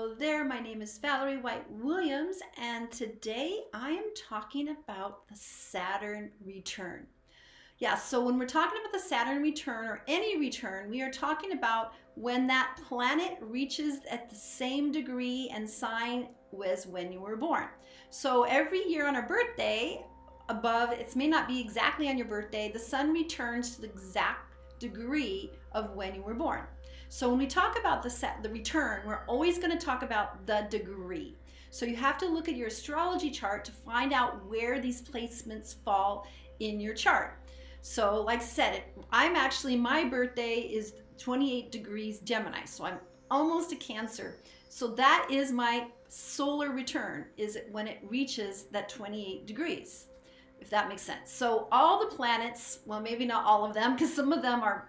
Hello there, my name is Valerie White Williams, and today I am talking about the Saturn return. Yeah, so when we're talking about the Saturn return or any return, we are talking about when that planet reaches at the same degree and sign as when you were born. So every year on our birthday, above, it may not be exactly on your birthday, the sun returns to the exact degree of when you were born. So when we talk about the return, we're always going to talk about the degree. So you have to look at your astrology chart to find out where these placements fall in your chart. So like I said, my birthday is 28 degrees Gemini, so I'm almost a Cancer. So that is my solar return, is when it reaches that 28 degrees, if that makes sense. So all the planets, well, maybe not all of them, because some of them are,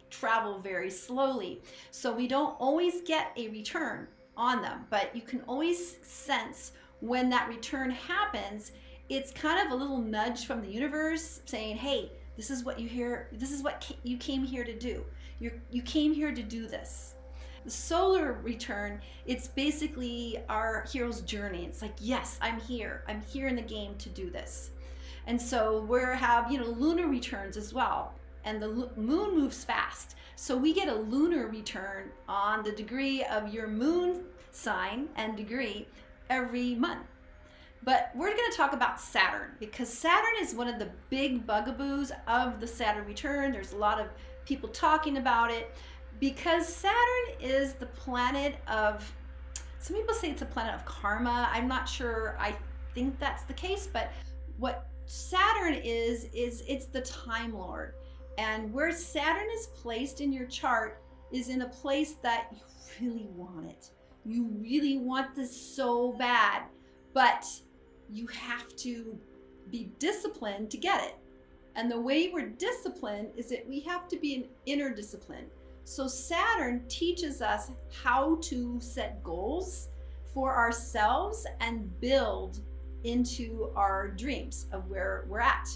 travel very slowly. So we don't always get a return on them, but you can always sense when that return happens. It's kind of a little nudge from the universe saying, hey, this is what you hear. This is what you came here to do. You came here to do this. The solar return, it's basically our hero's journey. It's like, yes, I'm here. I'm here in the game to do this. And so we have, lunar returns as well. And the moon moves fast. So we get a lunar return on the degree of your moon sign and degree every month. But we're going to talk about Saturn, because Saturn is one of the big bugaboos of the Saturn return. There's a lot of people talking about it because Saturn is the planet of, some people say it's a planet of karma. I'm not sure I think that's the case, but what Saturn is it's the Time Lord. And where Saturn is placed in your chart is in a place that you really want it. You really want this so bad, but you have to be disciplined to get it. And the way we're disciplined is that we have to be an inner discipline. So Saturn teaches us how to set goals for ourselves and build into our dreams of where we're at.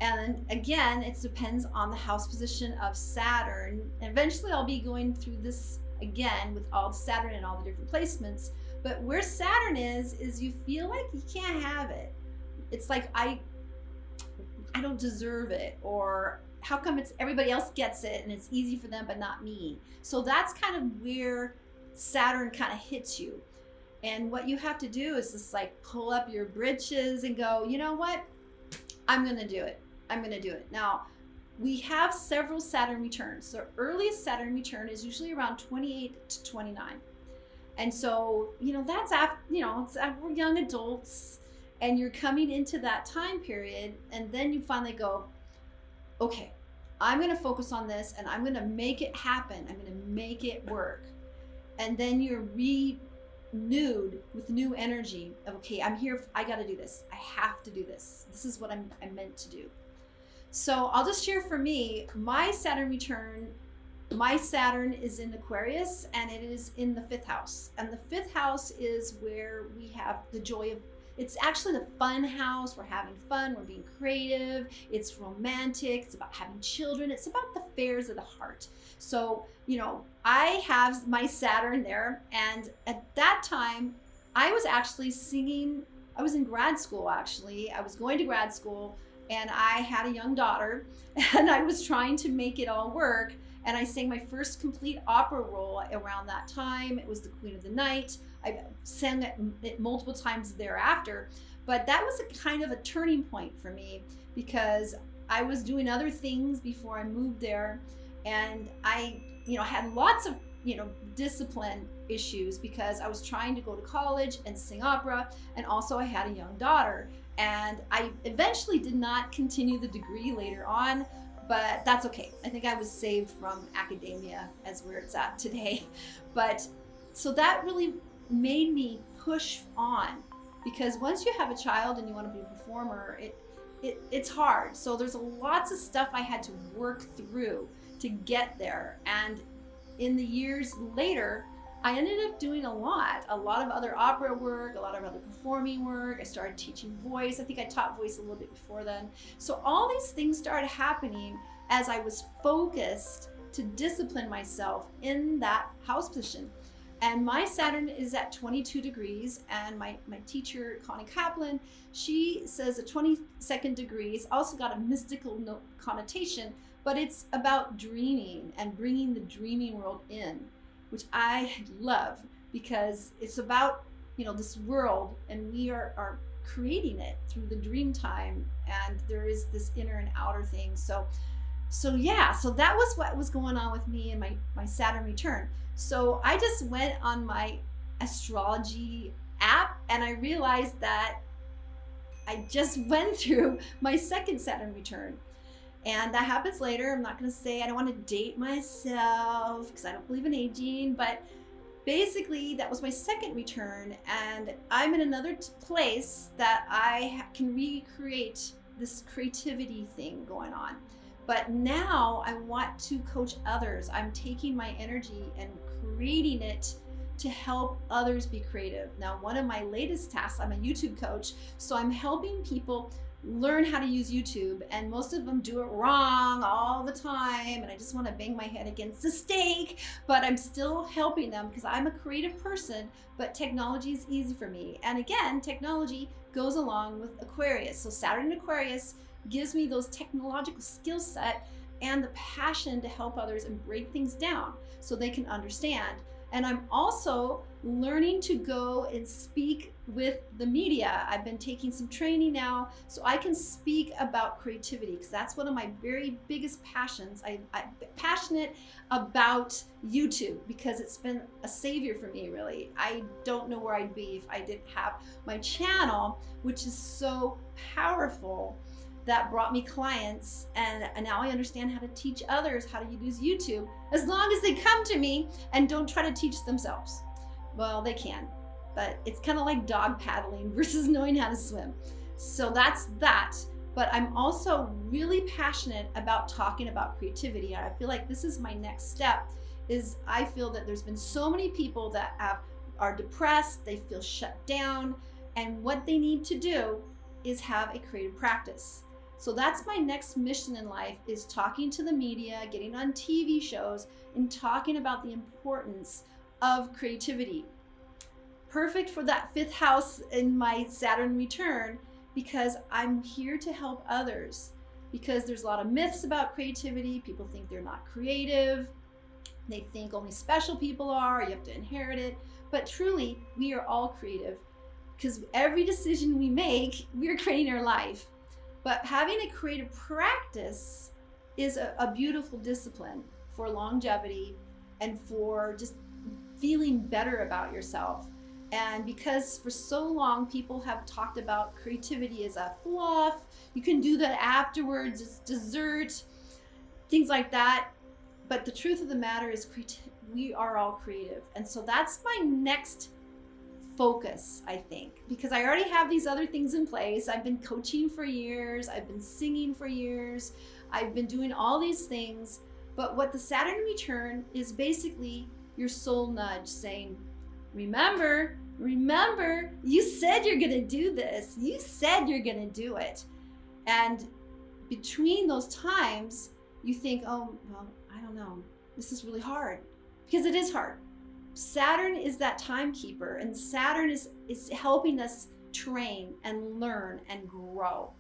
And again, it depends on the house position of Saturn. And eventually I'll be going through this again with all Saturn and all the different placements. But where Saturn is you feel like you can't have it. It's like I don't deserve it, or how come everybody else gets it and it's easy for them but not me. So that's kind of where Saturn kind of hits you. And what you have to do is just like pull up your britches and go, you know what? I'm going to do it. I'm going to do it. Now, we have several Saturn returns. The earliest Saturn return is usually around 28 to 29. And so, that's after, it's after we're young adults and you're coming into that time period. And then you finally go, okay, I'm going to focus on this and I'm going to make it happen. I'm going to make it work. And then you're renewed with new energy of, okay, I'm here. I got to do this. I have to do this. This is what I'm meant to do. So I'll just share for me, my Saturn return. My Saturn is in Aquarius and it is in the 5th house. And the 5th house is where we have the joy of, it's actually the fun house. We're having fun. We're being creative. It's romantic. It's about having children. It's about the affairs of the heart. So, I have my Saturn there. And at that time, I was actually singing. I was in grad school, actually. I was going to grad school and I had a young daughter and I was trying to make it all work. And I sang my first complete opera role around that time. It was The Queen of the Night. I sang it multiple times thereafter. But that was a kind of a turning point for me because I was doing other things before I moved there. And I, had lots of, discipline issues because I was trying to go to college and sing opera. And also I had a young daughter. And I eventually did not continue the degree later on. But that's okay. I think I was saved from academia as where it's at today. But so that really made me push on, because once you have a child and you want to be a performer, it's hard. So there's lots of stuff I had to work through to get there. And in the years later, I ended up doing a lot of other opera work, a lot of other performing work. I started teaching voice. I think I taught voice a little bit before then. So all these things started happening as I was focused to discipline myself in that house position. And my Saturn is at 22 degrees, and my teacher, Connie Kaplan, she says that 22nd degrees also got a mystical connotation, but it's about dreaming and bringing the dreaming world in, which I love, because it's about, this world, and we are creating it through the dream time, and there is this inner and outer thing. So that was what was going on with me and my Saturn return. So I just went on my astrology app, and I realized that I just went through my second Saturn return. And that happens later. I'm not going to say, I don't want to date myself because I don't believe in aging, but basically that was my second return, and I'm in another place that I can recreate this creativity thing going on. But now I want to coach others. I'm taking my energy and creating it to help others be creative. Now, one of my latest tasks, I'm a YouTube coach, so I'm helping people learn how to use YouTube, and most of them do it wrong all the time, and I just want to bang my head against the stake, but I'm still helping them because I'm a creative person, but technology is easy for me. And again, technology goes along with Aquarius. So Saturn in Aquarius gives me those technological skill set and the passion to help others and break things down so they can understand. And I'm also learning to go and speak with the media. I've been taking some training now so I can speak about creativity, because that's one of my very biggest passions. I'm passionate about YouTube because it's been a savior for me, really. I don't know where I'd be if I didn't have my channel, which is so powerful, that brought me clients, and now I understand how to teach others how to use YouTube, as long as they come to me and don't try to teach themselves. Well, they can, but it's kind of like dog paddling versus knowing how to swim. So that's that. But I'm also really passionate about talking about creativity, and I feel like this is my next step. Is I feel that there's been so many people that are depressed, they feel shut down, and what they need to do is have a creative practice. So that's my next mission in life, is talking to the media, getting on TV shows, and talking about the importance of creativity. Perfect for that fifth house in my Saturn return, because I'm here to help others. Because there's a lot of myths about creativity. People think they're not creative. They think only special people are, you have to inherit it. But truly, we are all creative, because every decision we make, we're creating our life. But having a creative practice is a beautiful discipline for longevity and for just feeling better about yourself. And because for so long people have talked about creativity as a fluff, you can do that afterwards, it's dessert, things like that. But the truth of the matter is we are all creative. And so that's my next focus, I think, because I already have these other things in place. I've been coaching for years, I've been singing for years, I've been doing all these things. But what the Saturn return is basically your soul nudge saying, remember, you said you're gonna do this, you said you're gonna do it. And between those times you think, oh, well, I don't know, this is really hard, because it is hard. Saturn is that timekeeper, and Saturn is helping us train and learn and grow.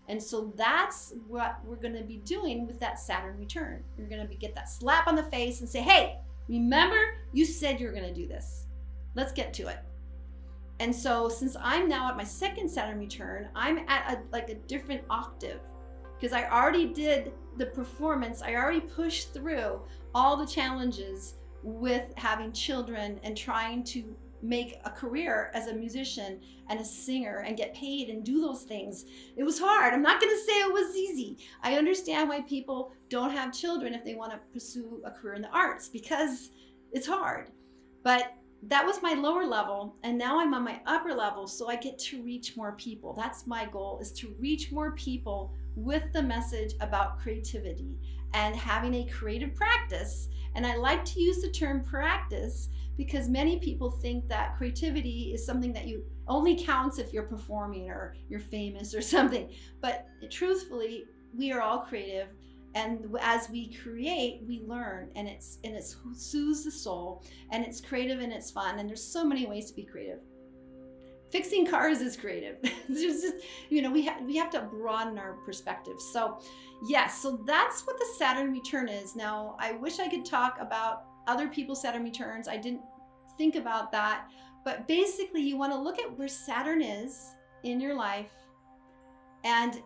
And so that's what we're going to be doing with that Saturn return. You're going to get that slap on the face and say, hey, remember, you said you're going to do this. Let's get to it. And so since I'm now at my second Saturn return, I'm at a different octave, because I already did the performance. I already pushed through all the challenges with having children and trying to make a career as a musician and a singer and get paid and do those things. It was hard. I'm not going to say it was easy. I understand why people don't have children if they want to pursue a career in the arts, because it's hard. But that was my lower level, and now I'm on my upper level, so I get to reach more people. That's my goal, is to reach more people with the message about creativity and having a creative practice. And I like to use the term practice because many people think that creativity is something that you only counts if you're performing or you're famous or something. But truthfully, we are all creative. And as we create, we learn, and it soothes the soul, and it's creative and it's fun, and there's so many ways to be creative. Fixing cars is creative. There's just, we have to broaden our perspective. So yes, so that's what the Saturn return is. Now, I wish I could talk about other people's Saturn returns. I didn't think about that, but basically you want to look at where Saturn is in your life. And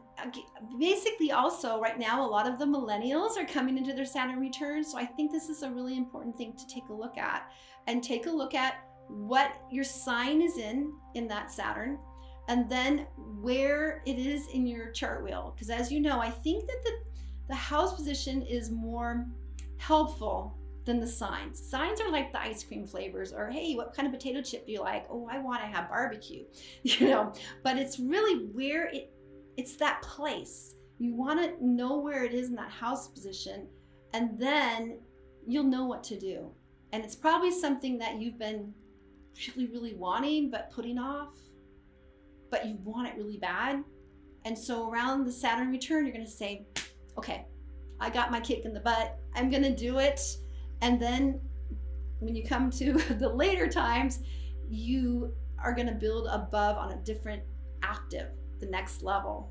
basically also right now, a lot of the millennials are coming into their Saturn return. So I think this is a really important thing to take a look at, and take a look at what your sign is in that Saturn, and then where it is in your chart wheel. Because as you know, I think that the house position is more helpful than the signs. Signs are like the ice cream flavors, or hey, what kind of potato chip do you like? Oh, I want to have barbecue, but it's really where it's that place. You want to know where it is in that house position, and then you'll know what to do. And it's probably something that you've been really, really wanting, but putting off, but you want it really bad. And so around the Saturn return, you're going to say, okay, I got my kick in the butt. I'm going to do it. And then when you come to the later times, you are going to build above on a different octave, the next level.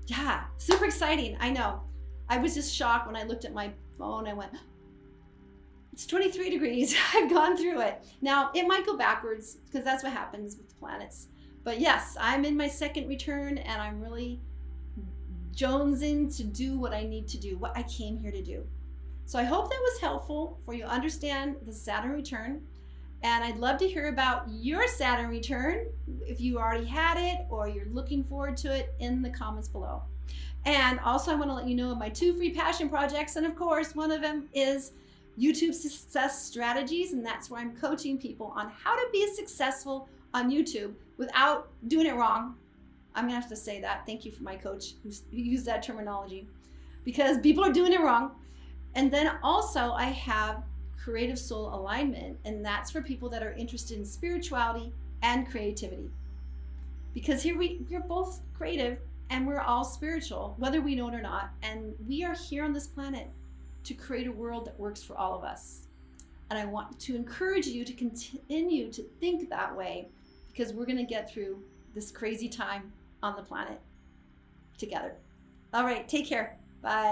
Yeah, super exciting. I know. I was just shocked when I looked at my phone. I went, it's 23 degrees. I've gone through it. Now, it might go backwards because that's what happens with the planets. But yes, I'm in my second return, and I'm really jonesing to do what I need to do, what I came here to do. So I hope that was helpful for you to understand the Saturn return. And I'd love to hear about your Saturn return, if you already had it or you're looking forward to it, in the comments below. And also I want to let you know of my 2 free passion projects. And of course, one of them is YouTube Success Strategies. And that's where I'm coaching people on how to be successful on YouTube without doing it wrong. I'm going to have to say that. Thank you for my coach who used that terminology, because people are doing it wrong. And then also I have Creative Soul Alignment, and that's for people that are interested in spirituality and creativity. Because here we're both creative and we're all spiritual, whether we know it or not. And we are here on this planet to create a world that works for all of us. And I want to encourage you to continue to think that way, because we're going to get through this crazy time on the planet together. All right, take care. Bye.